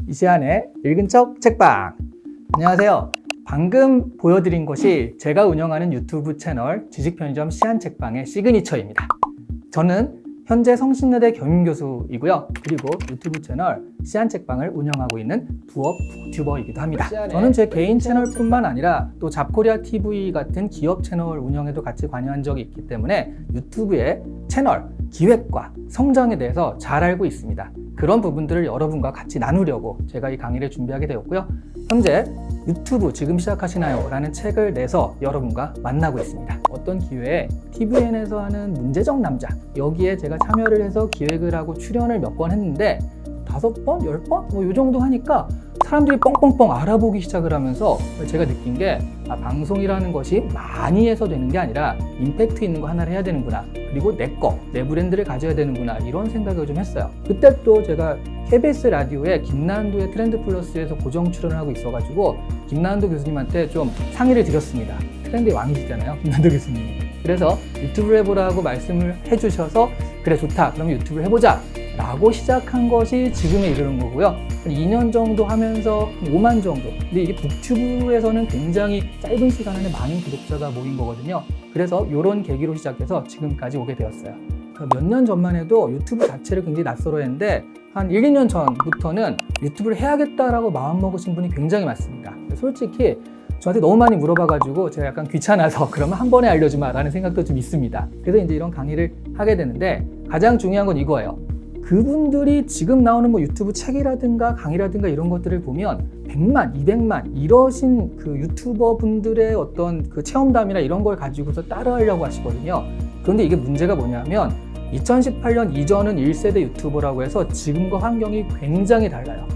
이시안의 읽은 척 책방. 안녕하세요. 방금 보여드린 것이 제가 운영하는 유튜브 채널 지식편의점 시안책방의 시그니처입니다. 저는 현재 성신여대 겸임교수이고요. 그리고 유튜브 채널 시안책방을 운영하고 있는 부업 튜버이기도 합니다. 저는 제 개인 채널뿐만 아니라 또 잡코리아TV 같은 기업 채널 운영에도 같이 관여한 적이 있기 때문에 유튜브의 채널 기획과 성장에 대해서 잘 알고 있습니다. 그런 부분들을 여러분과 같이 나누려고 제가 이 강의를 준비하게 되었고요. 현재 유튜브 지금 시작하시나요? 라는 책을 내서 여러분과 만나고 있습니다. 어떤 기회에 TVN에서 하는 문제적 남자, 여기에 제가 참여를 해서 기획을 하고 출연을 몇 번 했는데 5번, 10번? 뭐 이 정도 하니까 사람들이 뻥뻥뻥 알아보기 시작을 하면서 제가 느낀 게 방송이라는 것이 많이 해서 되는 게 아니라 임팩트 있는 거 하나를 해야 되는구나. 그리고 내 브랜드를 가져야 되는구나. 이런 생각을 좀 했어요. 그때 또 제가 KBS 라디오에 김난도의 트렌드 플러스에서 고정 출연을 하고 있어가지고 김난도 교수님한테 좀 상의를 드렸습니다. 트렌드의 왕이시잖아요, 김난도 교수님. 그래서 유튜브를 해보라고 말씀을 해주셔서 그래 좋다, 그럼 유튜브를 해보자 라고 시작한 것이 지금에 이르는 거고요. 2년 정도 하면서 5만 정도. 근데 이게 북튜브에서는 굉장히 짧은 시간 안에 많은 구독자가 모인 거거든요. 그래서 이런 계기로 시작해서 지금까지 오게 되었어요. 몇 년 전만 해도 유튜브 자체를 굉장히 낯설어 했는데 한 1, 2년 전부터는 유튜브를 해야겠다라고 마음먹으신 분이 굉장히 많습니다. 솔직히 저한테 너무 많이 물어봐가지고 제가 약간 귀찮아서 그러면 한 번에 알려주마 라는 생각도 좀 있습니다. 그래서 이제 이런 강의를 하게 되는데 가장 중요한 건 이거예요. 그분들이 지금 나오는 뭐 유튜브 책이라든가 강의라든가 이런 것들을 보면 100만, 200만 이러신 그 유튜버 분들의 어떤 그 체험담이나 이런 걸 가지고서 따라하려고 하시거든요. 그런데 이게 문제가 뭐냐면 2018년 이전은 1세대 유튜버라고 해서 지금과 환경이 굉장히 달라요.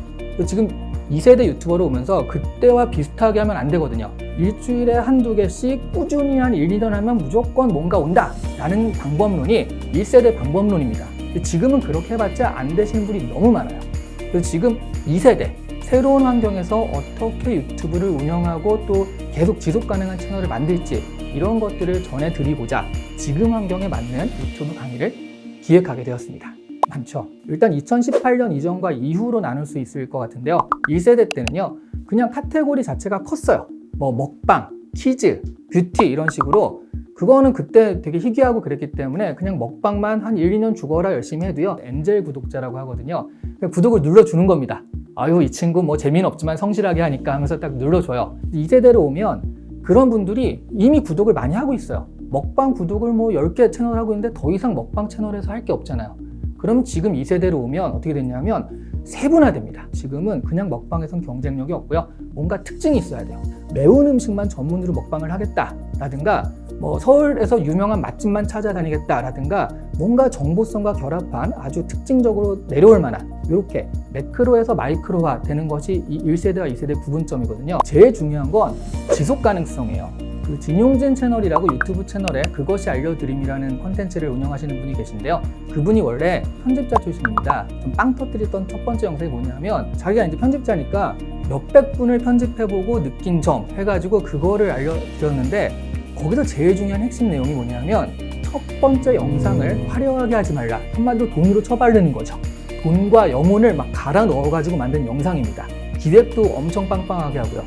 지금 2세대 유튜버로 오면서 그때와 비슷하게 하면 안 되거든요. 일주일에 한두 개씩 꾸준히 한 1, 2년 하면 무조건 뭔가 온다 라는 방법론이 1세대 방법론입니다. 지금은 그렇게 해봤자 안 되시는 분이 너무 많아요. 그래서 지금 2세대 새로운 환경에서 어떻게 유튜브를 운영하고 또 계속 지속 가능한 채널을 만들지 이런 것들을 전해드리고자 지금 환경에 맞는 유튜브 강의를 기획하게 되었습니다. 많죠. 일단 2018년 이전과 이후로 나눌 수 있을 것 같은데요. 1세대 때는요, 그냥 카테고리 자체가 컸어요. 뭐 먹방, 키즈, 뷰티 이런 식으로 그거는 그때 되게 희귀하고 그랬기 때문에 그냥 먹방만 한 1, 2년 죽어라 열심히 해도요, 엔젤 구독자라고 하거든요. 구독을 눌러주는 겁니다. 아유, 이 친구 뭐 재미는 없지만 성실하게 하니까 하면서 딱 눌러줘요. 2세대로 오면 그런 분들이 이미 구독을 많이 하고 있어요. 먹방 구독을 뭐 10개 채널 하고 있는데 더 이상 먹방 채널에서 할 게 없잖아요. 그럼 지금 2세대로 오면 어떻게 됐냐면 세분화됩니다. 지금은 그냥 먹방에선 경쟁력이 없고요. 뭔가 특징이 있어야 돼요. 매운 음식만 전문으로 먹방을 하겠다라든가 뭐 서울에서 유명한 맛집만 찾아다니겠다라든가 뭔가 정보성과 결합한 아주 특징적으로 내려올 만한 이렇게 매크로에서 마이크로화 되는 것이 이 1세대와 2세대 구분점이거든요. 제일 중요한 건 지속 가능성이에요. 그 진용진 채널이라고 유튜브 채널에 그것이 알려드림이라는 콘텐츠를 운영하시는 분이 계신데요. 그분이 원래 편집자 출신입니다. 좀 빵 터뜨렸던 첫 번째 영상이 뭐냐면 자기가 이제 편집자니까 몇백 분을 편집해보고 느낀 점 해가지고 그거를 알려드렸는데 거기서 제일 중요한 핵심 내용이 뭐냐면 첫 번째 영상을 화려하게 하지 말라. 한마디로 돈으로 처바르는 거죠. 돈과 영혼을 막 갈아 넣어가지고 만든 영상입니다. 기획도 엄청 빵빵하게 하고요.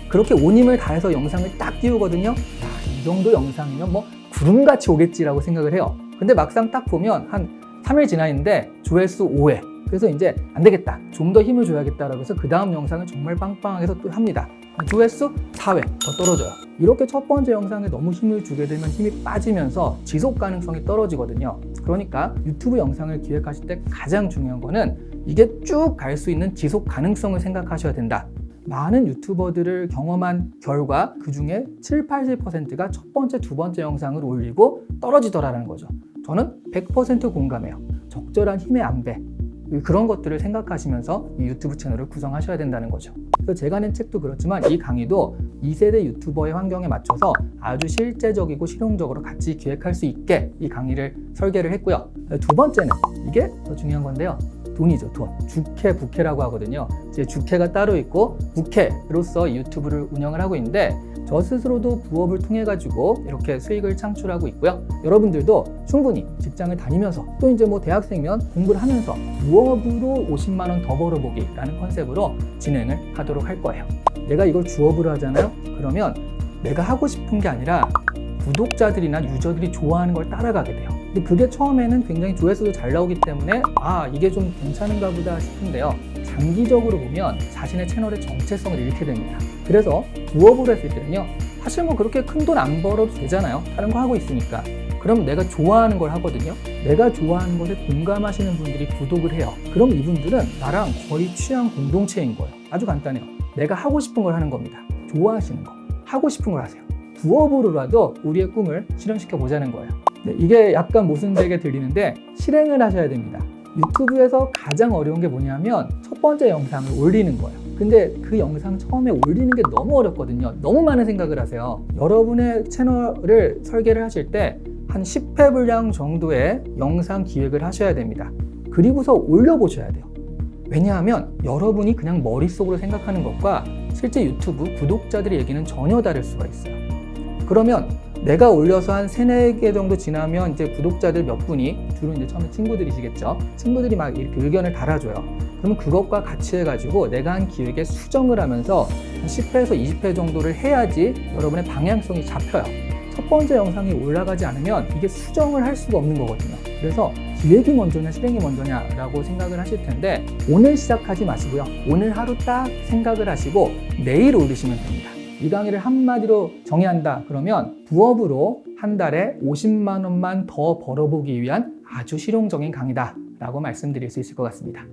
그렇게 온 힘을 다해서 영상을 딱 띄우거든요. 이 정도 영상이면 뭐 구름같이 오겠지라고 생각을 해요. 근데 막상 딱 보면 한 3일 지나 있는데 조회수 5회. 그래서 이제 안 되겠다. 좀 더 힘을 줘야겠다라고 해서 그 다음 영상을 정말 빵빵하게 해서 또 합니다. 조회수 4회 더 떨어져요. 이렇게 첫 번째 영상에 너무 힘을 주게 되면 힘이 빠지면서 지속 가능성이 떨어지거든요. 그러니까 유튜브 영상을 기획하실 때 가장 중요한 거는 이게 쭉 갈 수 있는 지속 가능성을 생각하셔야 된다. 많은 유튜버들을 경험한 결과 그 중에 7, 80%가 첫 번째, 두 번째 영상을 올리고 떨어지더라는 거죠. 저는 100% 공감해요. 적절한 힘의 안배, 그런 것들을 생각하시면서 이 유튜브 채널을 구성하셔야 된다는 거죠. 그래서 제가 낸 책도 그렇지만 이 강의도 2세대 유튜버의 환경에 맞춰서 아주 실제적이고 실용적으로 같이 기획할 수 있게 이 강의를 설계를 했고요. 두 번째는 이게 더 중요한 건데요. 돈이죠, 돈. 주캐, 부캐라고 하거든요. 제 주캐가 따로 있고 부캐로서 이 유튜브를 운영을 하고 있는데 저 스스로도 부업을 통해 가지고 이렇게 수익을 창출하고 있고요. 여러분들도 충분히 직장을 다니면서 또 이제 뭐 대학생이면 공부를 하면서 부업으로 50만 원 더 벌어보기라는 컨셉으로 진행을 하도록 할 거예요. 내가 이걸 주업으로 하잖아요. 그러면 내가 하고 싶은 게 아니라 구독자들이나 유저들이 좋아하는 걸 따라가게 돼요. 근데 그게 처음에는 굉장히 조회수도 잘 나오기 때문에 이게 좀 괜찮은가 보다 싶은데요. 장기적으로 보면 자신의 채널의 정체성을 잃게 됩니다. 그래서 부업으로 했을 때는요, 사실 뭐 그렇게 큰 돈 안 벌어도 되잖아요. 다른 거 하고 있으니까. 그럼 내가 좋아하는 걸 하거든요. 내가 좋아하는 것에 공감하시는 분들이 구독을 해요. 그럼 이분들은 나랑 거의 취향 공동체인 거예요. 아주 간단해요. 내가 하고 싶은 걸 하는 겁니다. 좋아하시는 거, 하고 싶은 걸 하세요. 부업으로라도 우리의 꿈을 실현시켜 보자는 거예요. 네, 이게 약간 모순되게 들리는데 실행을 하셔야 됩니다. 유튜브에서 가장 어려운 게 뭐냐면 첫 번째 영상을 올리는 거예요. 근데 그 영상 처음에 올리는 게 너무 어렵거든요. 너무 많은 생각을 하세요. 여러분의 채널을 설계를 하실 때 한 10회 분량 정도의 영상 기획을 하셔야 됩니다. 그리고서 올려보셔야 돼요. 왜냐하면 여러분이 그냥 머릿속으로 생각하는 것과 실제 유튜브 구독자들의 얘기는 전혀 다를 수가 있어요. 그러면 내가 올려서 한 3-4개 정도 지나면 이제 구독자들 몇 분이, 주로 이제 처음에 친구들이시겠죠. 친구들이 막 이렇게 의견을 달아줘요. 그러면 그것과 같이 해가지고 내가 한 기획에 수정을 하면서 한 10회에서 20회 정도를 해야지 여러분의 방향성이 잡혀요. 첫 번째 영상이 올라가지 않으면 이게 수정을 할 수가 없는 거거든요. 그래서 기획이 먼저냐 실행이 먼저냐라고 생각을 하실 텐데 오늘 시작하지 마시고요. 오늘 하루 딱 생각을 하시고 내일 올리시면 됩니다. 이 강의를 한마디로 정의한다 그러면 부업으로 한 달에 50만 원만 더 벌어보기 위한 아주 실용적인 강의다 라고 말씀드릴 수 있을 것 같습니다.